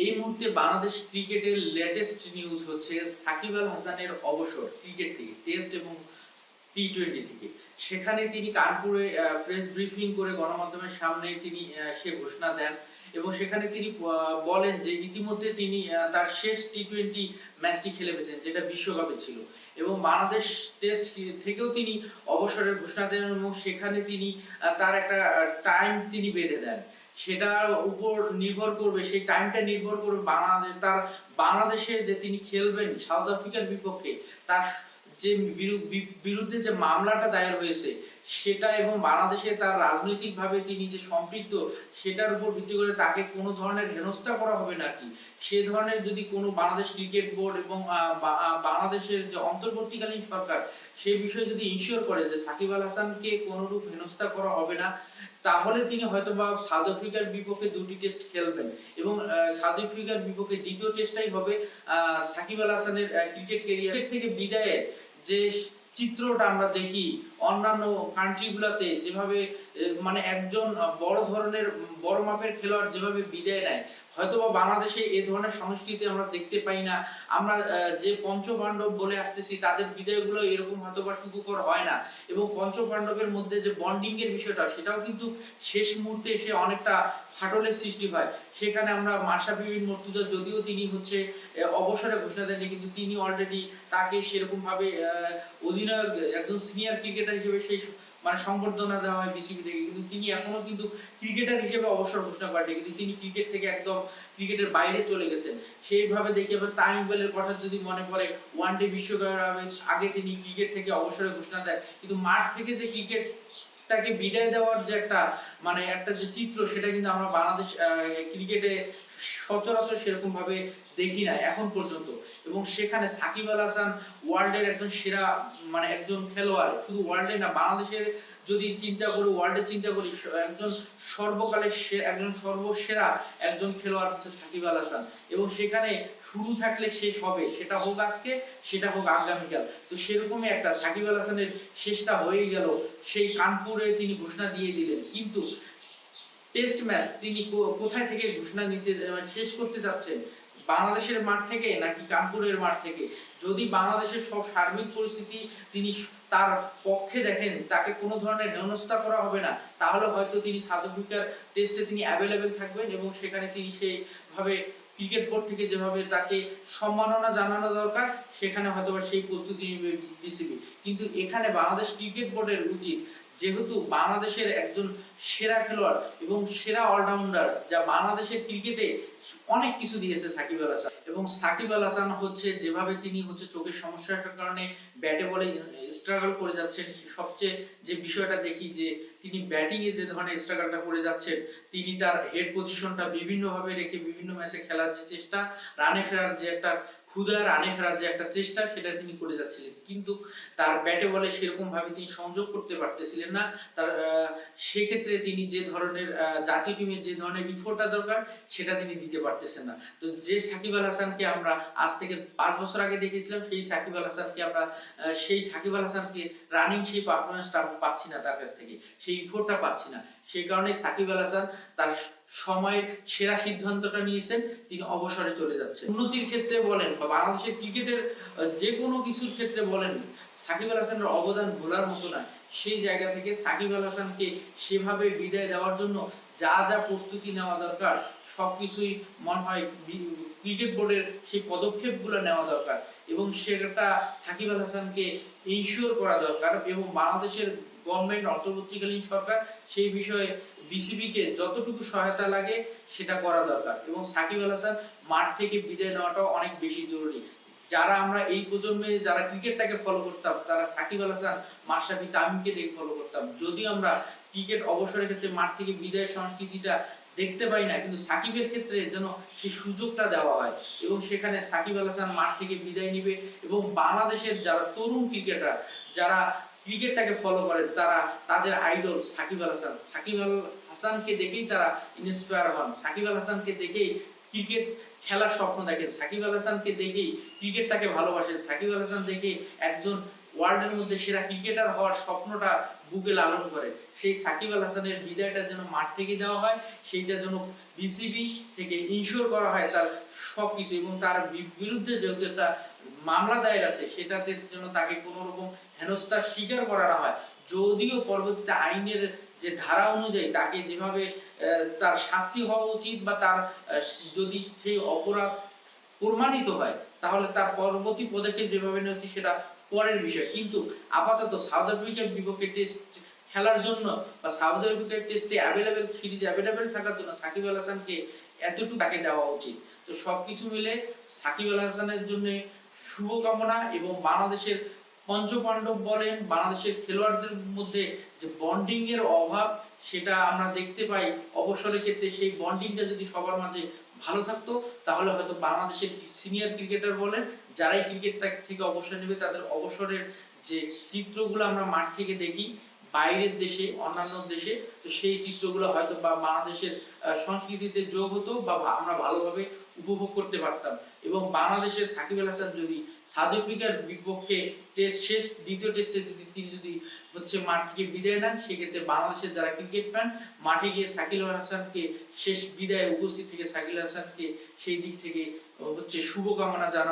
এই মুহূর্তে বাংলাদেশ ক্রিকেটের লেটেস্ট নিউজ হচ্ছে সাকিব আল হাসানের অবসর ক্রিকেট থেকে, টেস্ট এবং টি-20 থেকে। সেখানে তিনি কানপুরে প্রেস ব্রিফিং করে গণমাধ্যমের সামনে তিনি সে ঘোষণা দেন এবং সেখানে তিনি বলেন যে ইতিমধ্যে তিনি তার শেষ টি-20 ম্যাচটি খেলে ফেলেছেন, যেটা বিশ্বকাপে ছিল, এবং বাংলাদেশ টেস্ট থেকেও তিনি অবসরের ঘোষণা দেন এবং সেখানে তিনি তার একটা টাইম তিনি বেঁধে দেন। সেটার উপর নির্ভর করবে, সেই টাইমটা নির্ভর করবে তার বাংলাদেশে যে তিনি খেলবেন সাউথ আফ্রিকার বিপক্ষে, তার যে বিরুদ্ধে যে মামলাটা দায়ের হয়েছে সেটা এবং বাংলাদেশে তার রাজনৈতিকভাবে তিনি যে সম্পৃক্ত সেটার উপর ভিত্তি করে তাকে কোনো ধরনের হেনস্থা করা হবে নাকি, সে ধরনের যদি কোনো বাংলাদেশ ক্রিকেট বোর্ড এবং বাংলাদেশের যে অন্তর্বর্তীকালীন সরকার সেই বিষয়ে যদি ইনশিওর করে যে সাকিব আল হাসানকে কোনোরূপ হেনস্থা করা হবে না, তাহলে তিনি হয়তোবা সাউথ আফ্রিকার বিপক্ষে দুটি টেস্ট খেলবেন এবং সাউথ আফ্রিকার বিপক্ষে দ্বিতীয় টেস্টটাই হবে সাকিব আল হাসানের ক্রিকেট ক্যারিয়ার থেকে বিদায়ের যে চিত্রটা আমরা দেখি অন্যান্য কান্ট্রিগুলোতে, যেভাবে মানে একজন বড় ধরনের বড় মাপের খেলোয়াড় যেভাবে বিদায় নেয়, হয়তোবা বাংলাদেশে এই ধরনের সংস্কৃতি আমরা দেখতে পাই না। আমরা যে পঞ্চপাণ্ডব বলে আসতেছি তাদের বিদায়গুলো এরকম হয়তোবা সুখকর হয় না, এবং পঞ্চপাণ্ডবের মধ্যে যে বন্ডিং এর বিষয়টা সেটাও কিন্তু শেষ মুহূর্তে এসে অনেকটা ফাটলের সৃষ্টি হয়। সেখানে আমরা মাশরাফি বিন মুর্তজা, যদিও তিনি হচ্ছে অবসরে ঘোষণা দেননি, কিন্তু তিনি অলরেডি তাকে সেরকম ভাবে অধিনায়ক একজন সিনিয়র ক্রিকেটার হিসেবে সেই মানে সংবর্ধনা দেওয়া হয় বিসিবি থেকে, কিন্তু তিনি এখনো কিন্তু ক্রিকেটার হিসেবে অবসর ঘোষণা করেনি, কিন্তু তিনি ক্রিকেট থেকে একদম ক্রিকেটের বাইরে চলে গেছেন। সেইভাবে দেখি আবার তামিম ইকবালের কথা যদি মনে পড়ে, ওয়ানডে বিশ্বকাপের আগে তিনি ক্রিকেট থেকে অবসরে ঘোষণা দেন, কিন্তু মাঠ থেকে যে ক্রিকেট তাকে বিদায় দেওয়ার যে একটা মানে একটা যে চিত্র, সেটা কিন্তু আমরা বাংলাদেশ ক্রিকেটে সচরাচর সেরকম ভাবে দেখি না এখন পর্যন্ত। এবং সেখানে সাকিব আল হাসান ওয়ার্ল্ডের একজন সেরা মানে একজন খেলোয়াড়, শুধু ওয়ার্ল্ডে না, বাংলাদেশের যদি চিন্তা করি, ওয়ার্ল্ডে চিন্তা করি, একজন সর্বকালের একজন সর্বসেরা একজন খেলোয়াড় হচ্ছে সাকিব আল হাসান, এবং সেখানে শুরু থাকলে শেষ হবে, সেটা হোক আজকে, সেটা হোক আগামীকাল। তো সেরকমই একটা সাকিব আল হাসানের শেষটা হয়ে গেল, সেই কানপুরে তিনি ঘোষণা দিয়ে দিলেন, কিন্তু টেস্ট ম্যাচ তিনি কোথায় থেকে ঘোষণা নিতে শেষ করতে যাচ্ছেন, বাংলাদেশের মাঠ থেকে নাকি কানপুরের মাঠ থেকে? যদি বাংলাদেশের সব সার্বিক পরিস্থিতি তিনি তার পক্ষে দেখেন, তাকে কোনো ধরনের হেনস্থা করা হবে না, তাহলে হয়তো তিনি সাউথ আফ্রিকার টেস্টে তিনি অ্যাভেলেবেল থাকবেন এবং সেখানে তিনি সেইভাবে ক্রিকেট বোর্ড থেকে যেভাবে তাকে সম্মাননা জানানো দরকার সেখানে হয়তো সেই প্রস্তুতি নিবে বিসিবি। কিন্তু এখানে বাংলাদেশ ক্রিকেট বোর্ডের উচিত, যেহেতু বাংলাদেশের একজন সেরা খেলোয়াড় এবং সেরা অলরাউন্ডার, যা বাংলাদেশের ক্রিকেটে অনেক কিছু দিয়েছে সাকিব আল হাসান, এবং সাকিব আল হাসান হচ্ছে যেভাবে তিনি হচ্ছে চোখের সমস্যাটার কারণে ব্যাটে বলে স্ট্রাগল করে যাচ্ছেন, সবচেয়ে যে বিষয়টা দেখি যে তিনি ব্যাটিং এ যে ধরনের স্ট্রাগলটা করে যাচ্ছেন, তিনি তার হেড পজিশনটা বিভিন্ন ভাবে রেখে বিভিন্ন ম্যাচে খেলার যে চেষ্টা, রানে ফেরার যে একটা ক্ষুধা, রানে ফেরার যে একটা চেষ্টা, সেটা তিনি করে যাচ্ছিলেন, কিন্তু তার ব্যাটে বলে সেরকম ভাবে তিনি সংযোগ করতে পারতেছিলেন না। তার সেক্ষেত্রে তিনি যে ধরনের জাতীয় টিমের যে ধরনের ইফোর্টটা দরকার সেটা তিনি দিতে পারতেছেন না। তো যে সাকিব আল হাসানকে আমরা আজ থেকে 5 বছর আগে দেখেছিলাম, সেই সাকিব আল হাসানকে আমরা সেই সাকিব আল হাসানকে রানিং সেই পারফরম্যান্সটা আমরা পাচ্ছি না তার কাছ থেকে, সেই ইফোর্টটা পাচ্ছি না। সেই কারণে সাকিব আল হাসান তার সময়ের সেরা সিদ্ধান্তটা নিয়েছেন, তিনি অবসরে চলে যাচ্ছেন। উন্নতির ক্ষেত্রে বলেন বা বাংলাদেশের ক্রিকেটের যে কোনো কিছুর ক্ষেত্রে বলেন, সাকিব আল হাসানের অবদান ভোলার মতো না। সেই জায়গা থেকে সাকিব আল হাসানকে সেভাবে বিদায় দেওয়ার জন্য যা যা প্রস্তুতি নেওয়া দরকার সবকিছুই মনে হয় ক্রিকেট বোর্ডের সেই পদক্ষেপগুলো নেওয়া দরকার, এবং সেটা সাকিব আল হাসানকে ইনশিওর করা দরকার, এবং বাংলাদেশের গভর্নমেন্ট অন্তর্বর্তীকালীন সরকার সেই বিষয়ে বিসিবি কে যতটুকু সহায়তা লাগে সেটা করা দরকার, এবং সাকিব আল হাসান মাঠ থেকে বিদায় নেওয়াটাও অনেক বেশি জরুরি। যারা আমরা এই প্রজন্মে যারা ক্রিকেটটাকে ফলো করতাম, তারা সাকিব আল হাসান, মাশরাফি, তামিমকে দেখে ফলো করতাম। যদিও আমরা ক্রিকেট অবসরের ক্ষেত্রে মাঠ থেকে বিদায় সংস্কৃতিটা দেখতে পাই না, কিন্তু সাকিবের ক্ষেত্রে যেন সেই সুযোগটা দেওয়া হয়, এবং সেখানে সাকিব আল হাসান মাঠ থেকে বিদায় নিবে, এবং বাংলাদেশের যারা তরুণ ক্রিকেটার যারা ক্রিকেটটাকে ফলো করে, তারা তাদের আইডল সাকিব আল হাসান, সাকিব আল হাসানকে দেখেই তারা ইন্সপায়ার হন, সাকিব আল হাসানকে দেখেই ক্রিকেট খেলার স্বপ্ন দেখেন, সাকিব আল হাসানকে দেখেই ক্রিকেটটাকে ভালোবাসেন, সাকিব আল হাসান দেখে একজন ওয়ার্ল্ডের মধ্যে সেরা ক্রিকেটার হওয়ার স্বপ্নটা বুকে লালন করে, সেই সাকিব আল হাসানের বিদায়টা যেন মাঠ থেকে দেওয়া হয়, সেইটা যেন বিসিবি থেকে ইনশিওর করা হয় তার সবকিছু, এবং তার বিরুদ্ধে যেহেতু একটা মামলা দায়ের আছে সেটাতে যেন তাকে কোনো রকম হেনস্থার শিকার করা না হয়। যদিও পরবর্তীতে আইনের যে ধারা অনুযায়ী তাকে যেভাবে তার শাস্তি হওয়া উচিত, বা তার যদি সেই অপরাধ প্রমাণিত হয় তাহলে তার পরবর্তী পদক্ষেপ যেভাবে নেওয়া উচিত সেটা পরের বিষয়। কিন্তু আপাতত সাউথ আফ্রিকার বিপক্ষে টেস্ট খেলার জন্য বা সাউথ আফ্রিকার টেস্টে অ্যাভেলেবেল, সিরিজে অ্যাভেলেবেল থাকার জন্য সাকিব আল হাসানকে এতটুকু তাকে দেওয়া উচিত। তো সবকিছু মিলে সাকিব আল হাসানের জন্য শুভকামনা, এবং বাংলাদেশের পঞ্চপাণ্ডব বলেন, বাংলাদেশের খেলোয়াড়দের মধ্যে যে বন্ডিং এর অভাব সেটা আমরা দেখতে পাই অবসরের ক্ষেত্রে। সেই বন্ডিংটা যদি সবার মাঝে ভালো থাকতো তাহলে হয়তো বাংলাদেশের সিনিয়র ক্রিকেটার বলেন যারাই ক্রিকেট থেকে অবসর নেবে তাদের অবসরের যে চিত্রগুলো আমরা মাঠ থেকে দেখি বাইরের দেশে, অন্যান্য দেশে, তো সেই চিত্রগুলো হয়তো বা বাংলাদেশের সংস্কৃতিতে যোগ হতো বা আমরা ভালোভাবে উপভোগ করতে পারতাম। এবং বাংলাদেশের সাকিব আল হাসান যদি সাউথ আফ্রিকার বিপক্ষে টেস্ট শেষ দ্বিতীয় টেস্টে যদি তিনি যদি মাঠ থেকে বিদায় নেন, সেক্ষেত্রে বাংলাদেশের যারা ক্রিকেট ফ্যান মাঠে গিয়ে সাকিব আল হাসানকে শেষ বিদায়ে উপস্থিত থেকে সাকিব আল হাসানকে সেই দিক থেকে শুভকামনা জানানো